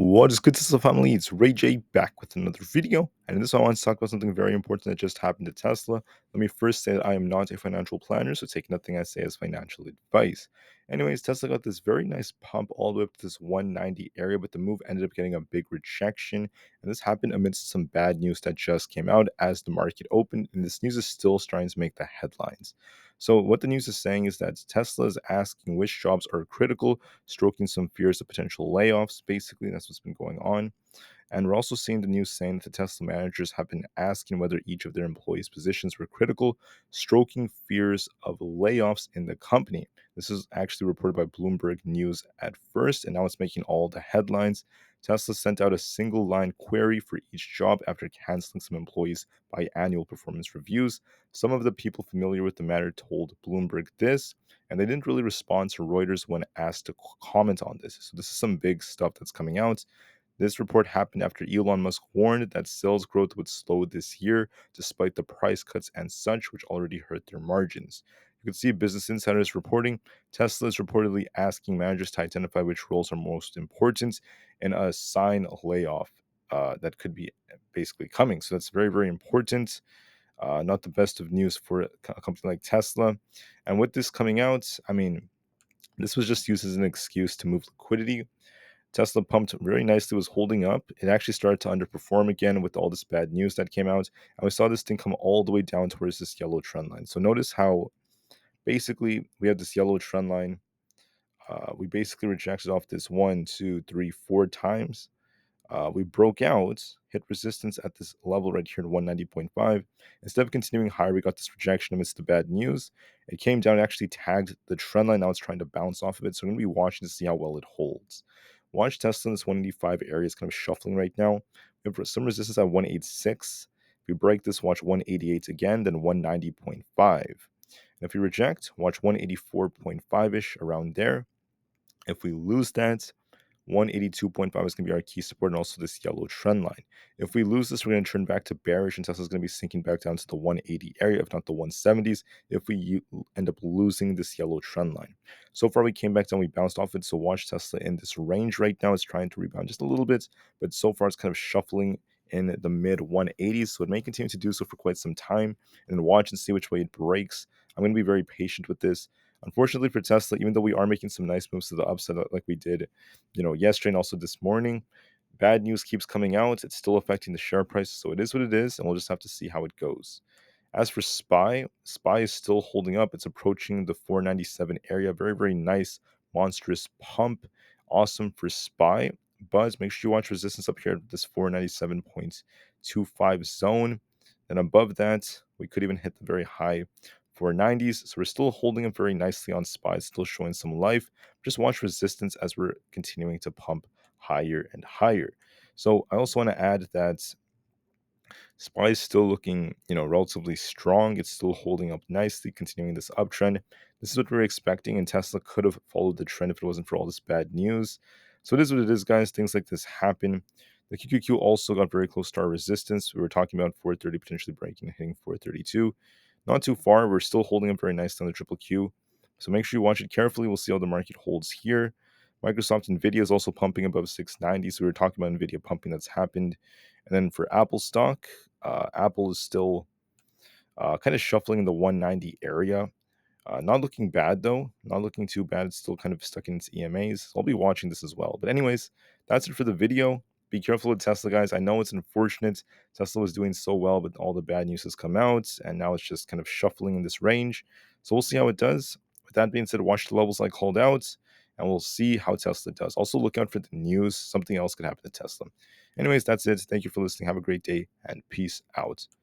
What is good, Tesla family? It's Ray J back with another video, and in this one I want to talk about something very important that just happened to Tesla. Let me first say that I am not a financial planner, so take nothing I say as financial advice. Anyways, Tesla got this very nice pump all the way up to this 190 area, but the move ended up getting a big rejection, and this happened amidst some bad news that just came out as the market opened, and this news is still starting to make the headlines. So what the news is saying is that Tesla is asking which jobs are critical, stroking some fears of potential layoffs. Basically, that's what's been going on. And we're also seeing the news saying that the Tesla managers have been asking whether each of their employees' positions were critical, stroking fears of layoffs in the company. This is actually reported by Bloomberg News at first, and now it's making all the headlines. Tesla sent out a single line query for each job after canceling some employees' biannual performance reviews. Some of the people familiar with the matter told Bloomberg this, and they didn't really respond to Reuters when asked to comment on this. So, this is some big stuff that's coming out. This report happened after Elon Musk warned that sales growth would slow this year, despite the price cuts and such, which already hurt their margins. You can see Business Insider's reporting. Tesla is reportedly asking managers to identify which roles are most important and assign a layoff that could be basically coming. So that's very, very important. Not the best of news for a company like Tesla. And with this coming out, I mean, this was just used as an excuse to move liquidity. Tesla pumped very nicely, was holding up. It actually started to underperform again with all this bad news that came out. And we saw this thing come all the way down towards this yellow trend line. So notice how basically we have this yellow trend line. We basically rejected off this 1, 2, 3, 4 times. We broke out, hit resistance at this level right here at 190.5. Instead of continuing higher, we got this rejection amidst the bad news. It came down, actually tagged the trend line. Now it's trying to bounce off of it. So I'm going to be watching to see how well it holds. Watch Tesla in this 185 area is kind of shuffling right now. We have some resistance at 186. If we break this, watch 188 again, then 190.5. And if we reject, watch 184.5-ish around there. If we lose that, 182.5 is going to be our key support and also this yellow trend line. If we lose this, we're going to turn back to bearish and Tesla's going to be sinking back down to the 180 area, if not the 170s, if we end up losing this yellow trend line. So far, we came back down, we bounced off it. So watch Tesla in this range right now. It's trying to rebound just a little bit, but so far it's kind of shuffling in the mid 180s. So it may continue to do so for quite some time, and then watch and see which way it breaks. I'm going to be very patient with this. Unfortunately for Tesla, even though we are making some nice moves to the upside like we did, yesterday and also this morning, bad news keeps coming out. It's still affecting the share price, so it is what it is, and we'll just have to see how it goes. As for SPY is still holding up. It's approaching the 497 area. Very, very nice, monstrous pump. Awesome for SPY. But make sure you watch resistance up here at this 497.25 zone. And above that, we could even hit the very high 490s. So we're still holding up very nicely on SPY, still showing some life. Just watch resistance as we're continuing to pump higher and higher. So I also want to add that SPY is still looking, relatively strong. It's still holding up nicely, continuing this uptrend. This is what we are expecting, and Tesla could have followed the trend if it wasn't for all this bad news. So it is what it is, guys. Things like this happen. The QQQ also got very close to our resistance. We were talking about 430 potentially breaking and hitting 432. Not too far. We're still holding up very nicely on the triple Q. So make sure you watch it carefully. We'll see how the market holds here. Microsoft Nvda is also pumping above 690. So we were talking about Nvidia pumping that's happened. And then for Apple stock, Aapl is still kind of shuffling in the 190 area. Not looking bad though, not looking too bad. It's still kind of stuck in its EMAs. So I'll be watching this as well. But anyways, that's it for the video. Be careful with Tesla, guys. I know it's unfortunate. Tesla was doing so well, but all the bad news has come out, and now it's just kind of shuffling in this range. So we'll see how it does. With that being said, watch the levels I called out, and we'll see how Tesla does. Also, look out for the news. Something else could happen to Tesla. Anyways, that's it. Thank you for listening. Have a great day, and peace out.